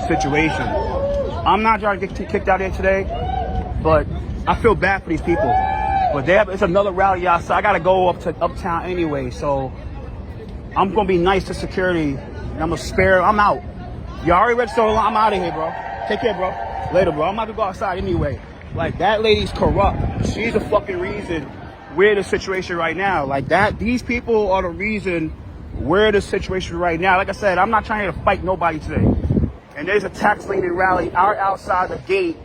situation. I'm not trying to get kicked out here today, but I feel bad for these people. But it's another rally outside. I gotta go up to uptown anyway, so I'm gonna be nice to security. And I'm gonna spare. I'm out. You already read so long. I'm out of here, bro. Take care, bro. Later, bro. I'm about to go outside anyway. Like, that lady's corrupt. She's the fucking reason we're in the situation right now. Like that, these people are the reason we're in the situation right now. Like I said, I'm not trying to fight nobody today. And there's a tax lien rally outside the gate.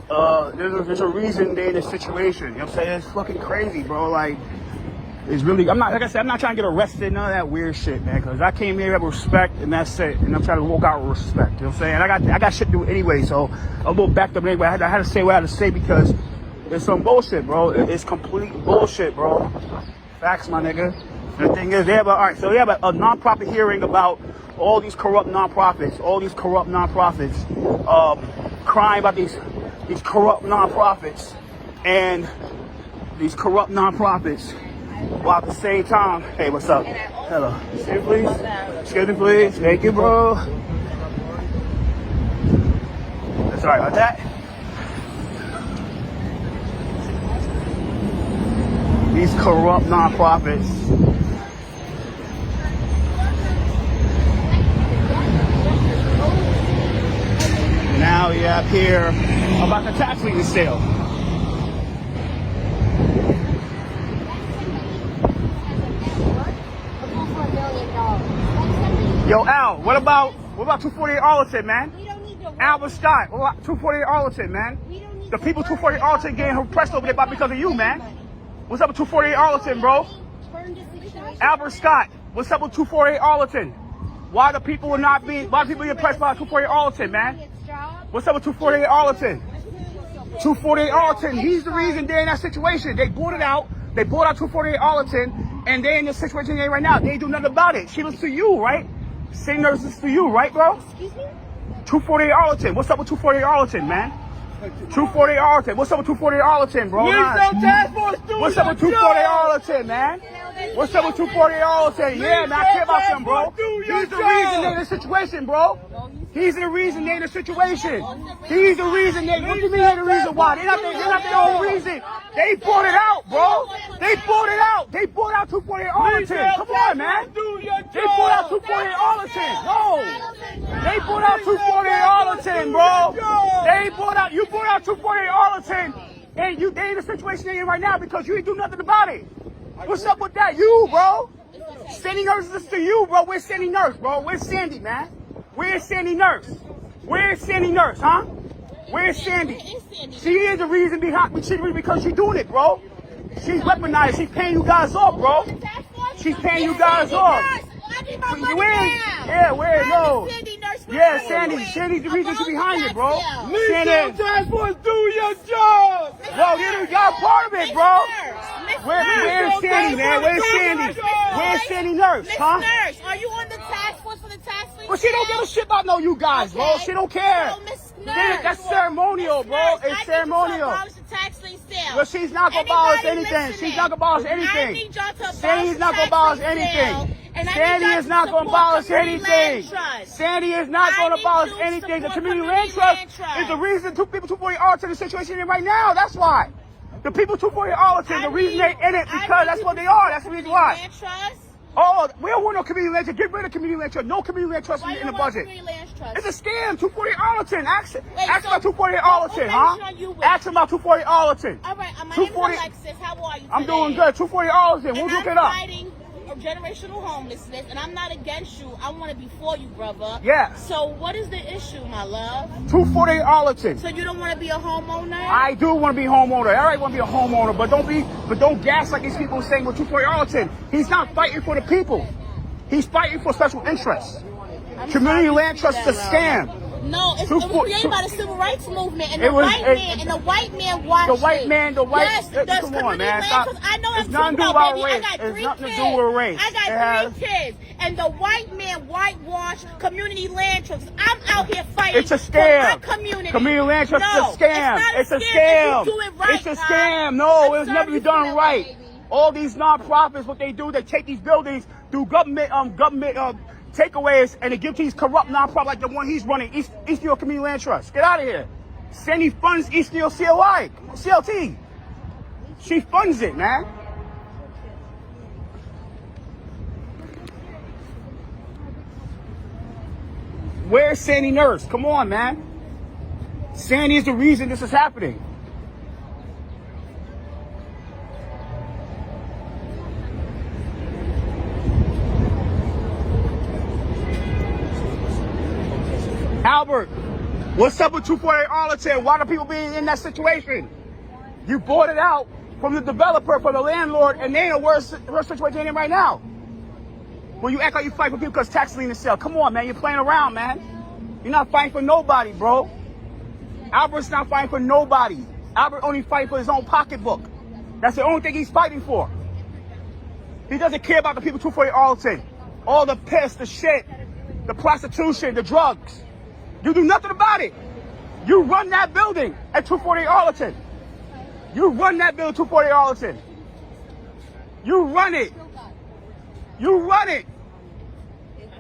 There's a reason they're in this situation. You know what I'm saying? It's fucking crazy, bro. Like, it's really, I'm not trying to get arrested, none of that weird shit, man. Because I came here with respect, and that's it. And I'm trying to walk out with respect. You know what I'm saying? I got shit to do anyway, so I'm a little backed up anyway. I had to say what I had to say because it's some bullshit, bro. It's complete bullshit, bro. Facts, my nigga. And the thing is, they have a non-profit hearing about all these corrupt non-profits, crying about these corrupt non-profits and these corrupt non-profits, while at the same time, hey, what's up? Hello. Excuse me, please. Excuse me, please. Thank you, bro. Sorry about that. These corrupt non-profits. Now you have here about the tax lien sale. Yo, Al, what about 248 Arlington, man? Albert Scott, what about 248 Arlington, man? The people 248 Arlington getting pressed over there because of you, man. What's up with 248 Arlington, bro? Albert Scott, what's up with 248 Arlington? Why do people get pressed by 248 Arlington, man? What's up with 248 Arlington? 248 Arlington, he's the reason they're in that situation. They bought it out. They bought out 248 Arlington, and they're in the situation they're in right now. They ain't do nothing about it. She was to you, right? Same nurses to you, right, bro? Excuse me? 248 Arlington. What's up with 248 Arlington, man? 248 Arlington. What's up with 248 Arlington, bro? What's up with 248 Arlington, man? What's up with 248 Arlington? Yeah, man, I care about them, bro. He's the reason they're in this situation, bro. He's the reason they're in the situation. He's the reason what do you mean they're the reason why? They're not the only reason. They bought it out, bro. They bought it out. They bought out 248 Arlington. Come on, man. They bought out 248 Arlington. No. They bought out 248 Arlington, bro. You bought out 248 Arlington. And they in the situation they're in right now because you ain't do nothing about it. What's up with that? You, bro. Sandy Nurse is to you, bro. Where's Sandy Nurse, bro? Where's Sandy, man? Where's Sandy Nurse? Where's Sandy Nurse, huh? Where's Sandy? She is the reason behind she because she's doing it, bro. She's weaponized. She's paying you guys off, bro. She's paying you guys off. Where? No. Yeah, Sandy. Sandy's the reason she's behind it, bro. Sandy. Task Force, do your job. Bro, y'all part of it, bro. Where's Sandy, man? Where's Sandy? Where's Sandy Nurse, huh? Nurse, are you on the task force for the tax lien? But she don't give a shit about you guys, bro. She don't care. So, Miss Nurse, that's ceremonial, bro. It's ceremonial. Well, she's not gonna abolish anything. She's not gonna abolish anything. Sandy's not gonna abolish anything. Sandy is not gonna abolish anything. Sandy is not gonna abolish anything. The community land trust is the reason two people 248 Arlington in the situation in right now. That's why. The people 248 Arlington, the reason they're in it because that's what they are. That's the reason why. Oh, we don't want no community land trust. Get rid of community land trust. No community land trust in the budget. It's a scam. 248 Arlington. Ask about 248 Arlington, huh? Ask about 248 Arlington. All right, my name is Alexis. How are you today? I'm doing good. 248 Arlington. We'll look it up. Generational homelessness, and I'm not against you. I want to be for you, brother. Yeah. So what is the issue, my love? 248 Arlington. So you don't want to be a homeowner? I do want to be a homeowner. I already want to be a homeowner, but don't gas like these people saying with 248 Arlington. He's not fighting for the people. He's fighting for special interests. Community land trust is a scam. No, it was created by the civil rights movement, and the white man watched it. Yes, come on, man. I know I'm talking about, baby. I got 3 kids. It's nothing to do with race. I got 3 kids, and the white man whitewashed community land trusts. I'm out here fighting. It's a scam. For my community. Community land trust is a scam. It's a scam. It's a scam. No, it's never been done right. All these nonprofits, what they do, they take these buildings, do government takeaways and to give to these corrupt nonprofits like the one he's running, East New York Community Land Trust. Get out of here. Sandy funds East New York CLT. She funds it, man. Where's Sandy Nurse? Come on, man. Sandy is the reason this is happening. Albert, what's up with 248 Arlington? Why are people being in that situation? You bought it out from the developer, from the landlord, and they know where's situation in right now. When you act like you fight for people because tax lien is sale. Come on, man. You're playing around, man. You're not fighting for nobody, bro. Albert's not fighting for nobody. Albert only fighting for his own pocketbook. That's the only thing he's fighting for. He doesn't care about the people 248 Arlington. All the piss, the shit, the prostitution, the drugs. You do nothing about it. You run that building at 248 Arlington. You run that building at 248 Arlington. You run it. You run it.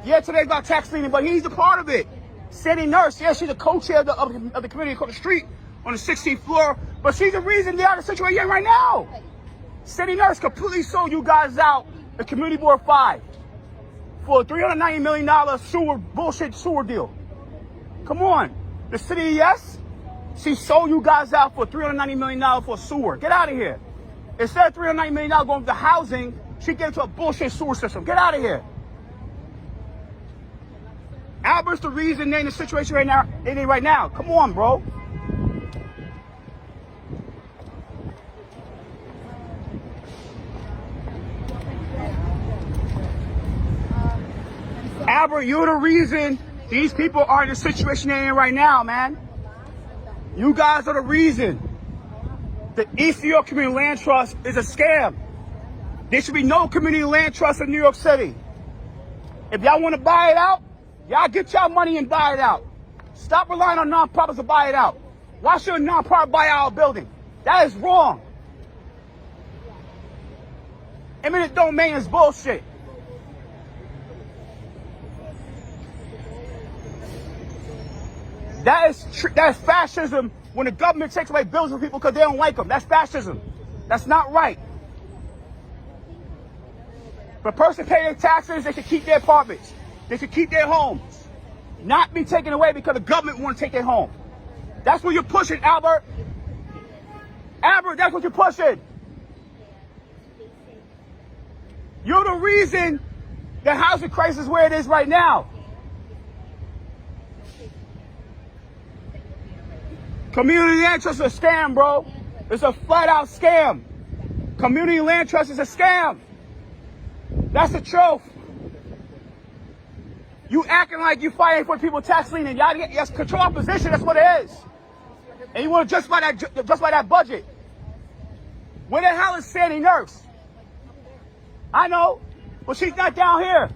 Yeah, today's about tax lien, but he's a part of it. Sandy Nurse, yeah, she's a co-chair of the committee across the street on the 16th floor, but she's the reason they're in the situation you're in right now. Sandy Nurse completely sold you guys out the Community Board 5 for a $390 million bullshit sewer deal. Come on. The city of Yes, she sold you guys out for $390 million for a sewer. Get out of here. Instead of $390 million going to housing, she gave it to a bullshit sewer system. Get out of here. Albert's the reason they're in the situation right now. Come on, bro. Albert, you're the reason these people are in the situation they're in right now, man. You guys are the reason. The East New York Community Land Trust is a scam. There should be no community land trust in New York City. If y'all want to buy it out, y'all get y'all money and buy it out. Stop relying on nonprofits to buy it out. Why should a nonprofit buy out a building? That is wrong. Eminent domain is bullshit. That is fascism when the government takes away bills from people because they don't like them. That's fascism. That's not right. If a person pays their taxes, they should keep their apartments. They should keep their homes. Not be taken away because the government wants to take their home. That's what you're pushing, Albert. Albert, that's what you're pushing. You're the reason the housing crisis is where it is right now. Community land trust is a scam, bro. It's a flat-out scam. Community land trust is a scam. That's the truth. You acting like you fighting for people tax lien and y'all get control opposition. That's what it is. And you want to justify that budget. Where the hell is Sandy Nurse? I know, but she's not down here.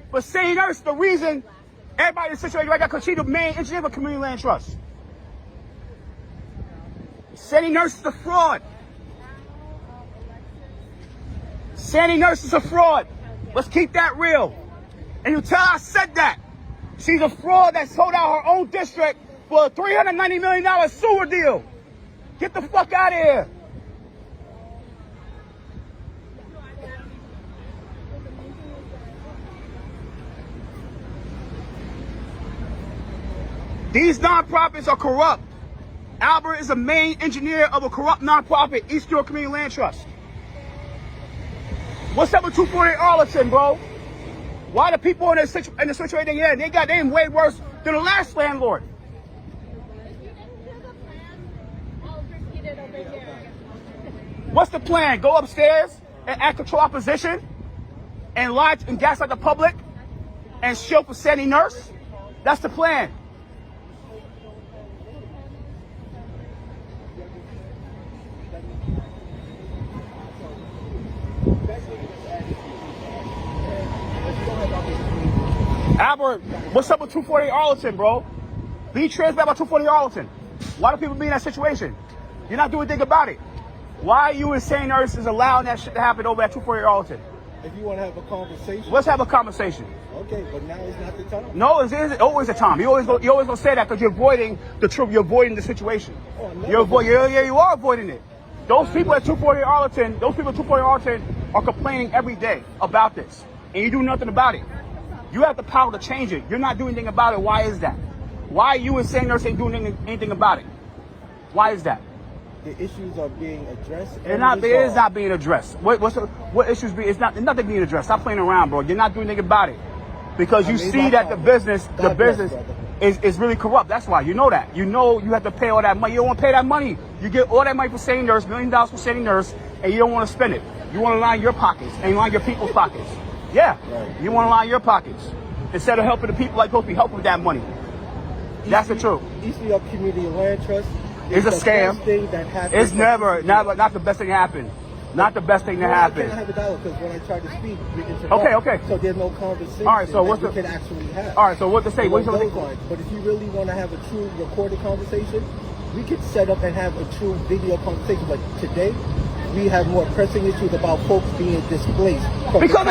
But Sandy Nurse, the reason everybody in the situation right now, because she's the main engineer of Community Land Trust. Sandy Nurse is a fraud. Sandy Nurse is a fraud. Let's keep that real. And you tell her I said that. She's a fraud that sold out her own district for a $390 million sewer deal. Get the fuck out of here. These nonprofits are corrupt. Albert is the main engineer of a corrupt nonprofit, East New York Community Land Trust. What's up with 248 Arlington, bro? Why the people in the situation they're in? They got them way worse than the last landlord. What's the plan? Go upstairs and act control opposition and lie and gaslight the public and shield for Sandy Nurse? That's the plan. Albert, what's up with 248 Arlington, bro? Be transparent about 248 Arlington. Why do people be in that situation? You're not doing anything about it. Why are you and Sandy Nurse is allowing that shit to happen over at 248 Arlington? If you want to have a conversation. Let's have a conversation. Okay, but now is not the time. No, it's always a time. You always gonna say that because you're avoiding the truth. You're avoiding the situation. Oh, You are avoiding it. Those people at 240 Arlington, are complaining every day about this, and you do nothing about it. You have the power to change it. You're not doing anything about it. Why is that? Why you and St. Nurse ain't doing anything about it? Why is that? The issues are being addressed. It is not being addressed. What issues being? It's nothing being addressed. Stop playing around, bro. You're not doing anything about it because you see that the business is really corrupt. That's why you know that. You know you have to pay all that money. You don't want to pay that money. You get all that money for St. Nurse, $1 million for St. Nurse, and you don't want to spend it. You want to line your pockets and line your people's pockets. Yeah, right. You want to line your pockets instead of helping the people like supposed to be helping with that money. That's the truth. East New York Community Land Trust is a scam. It's never not the best thing to happen. Not the best thing to happen. I can't have a dialogue because when I try to speak, we interrupt. Okay. So there's no conversation. All right. So what we can actually have. All right. So what to say? But if you really want to have a true recorded conversation, we could set up and have a true video conversation. Like today, we have more pressing issues about folks being displaced. Because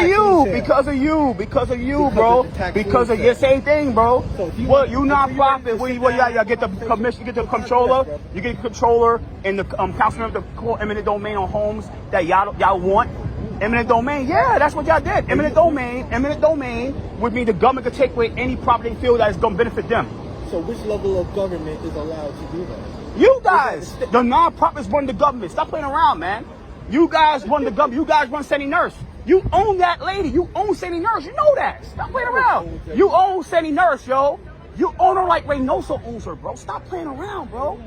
of you, bro. Because of your same thing, bro. So you nonprofit. You get the commission, you get the controller, you get the controller and the councilman to call eminent domain on homes that y'all want. Eminent domain, yeah, that's what y'all did. Eminent domain would mean the government could take away any property they feel that is going to benefit them. So which level of government is allowed to do that? You guys, the nonprofits run the government. Stop playing around, man. You guys run the government. You guys run St. Nurse. You own that lady. You own St. Nurse. You know that. Stop playing around. You own St. Nurse, yo. You own her like Reynoso owns her, bro. Stop playing around, bro.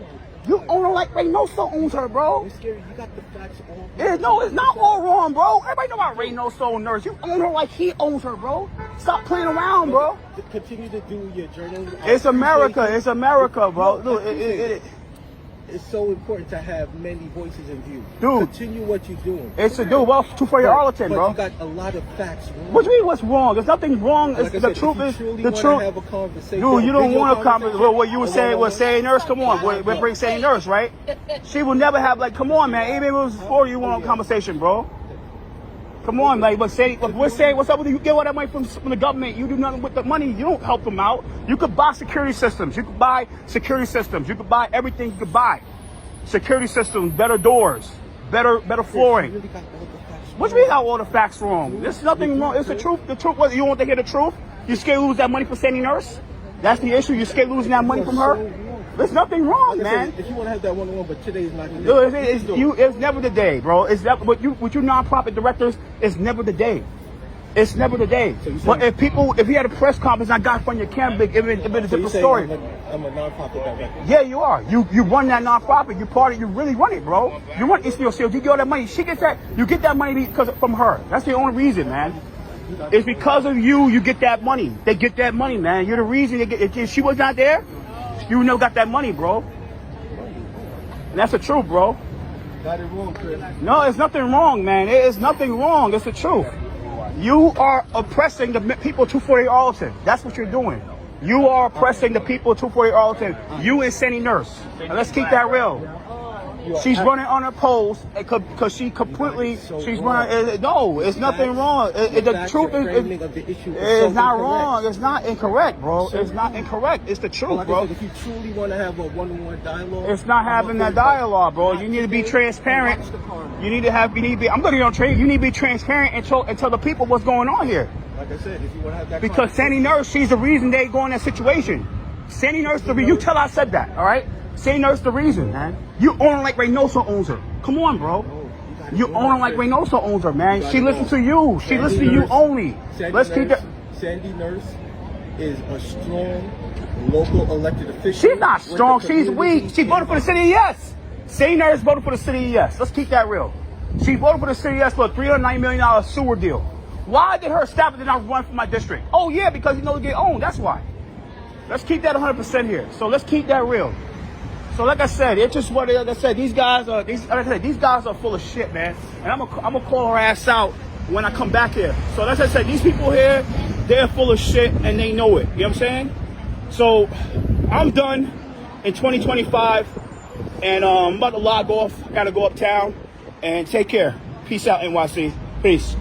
You own her like Reynoso owns her, bro. It's scary. You got the facts all wrong. No, it's not all wrong, bro. Everybody know about Reynoso Nurse. You own her like he owns her, bro. Stop playing around, bro. Continue to do your journalism. It's America. It's America, bro. Look, it's so important to have many voices in view. Dude. Continue what you're doing. It's to do well for your Arlington, bro. You got a lot of facts wrong. What do you mean what's wrong? There's nothing wrong. Like the truth is the truth. Have a conversation, dude, you don't want a conversation. Well, what you would say was St. Nurse. Come on, we're bring St. Nurse, right? She will never have come on, man. Even if it was before you want a conversation, bro. Come on, we're saying what's up with you? You get all that money from the government. You do nothing with the money. You don't help them out. You could buy security systems. You could buy security systems. You could buy everything you could buy. Security systems, better doors, better flooring. What do you mean how all the facts wrong? There's nothing wrong. It's the truth. The truth was you want to hear the truth? You scared to lose that money for St. Nurse? That's the issue. You scared losing that money from her? There's nothing wrong, man. If you want to have that one-on-one, but today is not the day. It's never the day, bro. It's never, with you nonprofit directors, it's never the day. It's never the day. But if you had a press conference and I got from your camp, it's a different story. I'm a nonprofit director. Yeah, you are. You run that nonprofit. You really run it, bro. You run East New York City. You get all that money. She gets that. You get that money from her. That's the only reason, man. It's because of you. You get that money. They get that money, man. You're the reason they get. If she was not there, you never got that money, bro. And that's the truth, bro. Got it wrong, Chris. No, it's nothing wrong, man. It is nothing wrong. It's the truth. You are oppressing the people of 240 Arlington. That's what you're doing. You are oppressing the people of 240 Arlington. You and St. Nurse. And let's keep that real. She's running on her post because she's running. No, it's nothing wrong. The truth is not wrong. It's not incorrect, bro. It's not incorrect. It's the truth, bro. If you truly want to have a one-on-one dialogue, it's not having that dialogue, bro. You need to be transparent. You need to be. I'm going to be on trade. You need to be transparent and tell the people what's going on here. Like I said, if you want to have that. Because St. Nurse, she's the reason they go in that situation. St. Nurse, you tell I said that, all right? St. Nurse, the reason, man. You own her like Reynoso owns her. Come on, bro. You own her like Reynoso owns her, man. She listens to you. She listens to you only. Let's keep that. Sandy Nurse is a strong local elected official. She's not strong. She's weak. She voted for the city of Yes. St. Nurse voted for the city of Yes. Let's keep that real. She voted for the city of Yes for a $390 million sewer deal. Why did her staff not run for my district? Oh, yeah, because you know they get owned. That's why. Let's keep that 100% here. So let's keep that real. So like I said, it's just what like I said. These guys are full of shit, man. And I'm gonna call her ass out when I come back here. So like I said, these people here, they're full of shit and they know it. You know what I'm saying? So I'm done in 2025, and I'm about to log off. I gotta go uptown and take care. Peace out, NYC. Peace.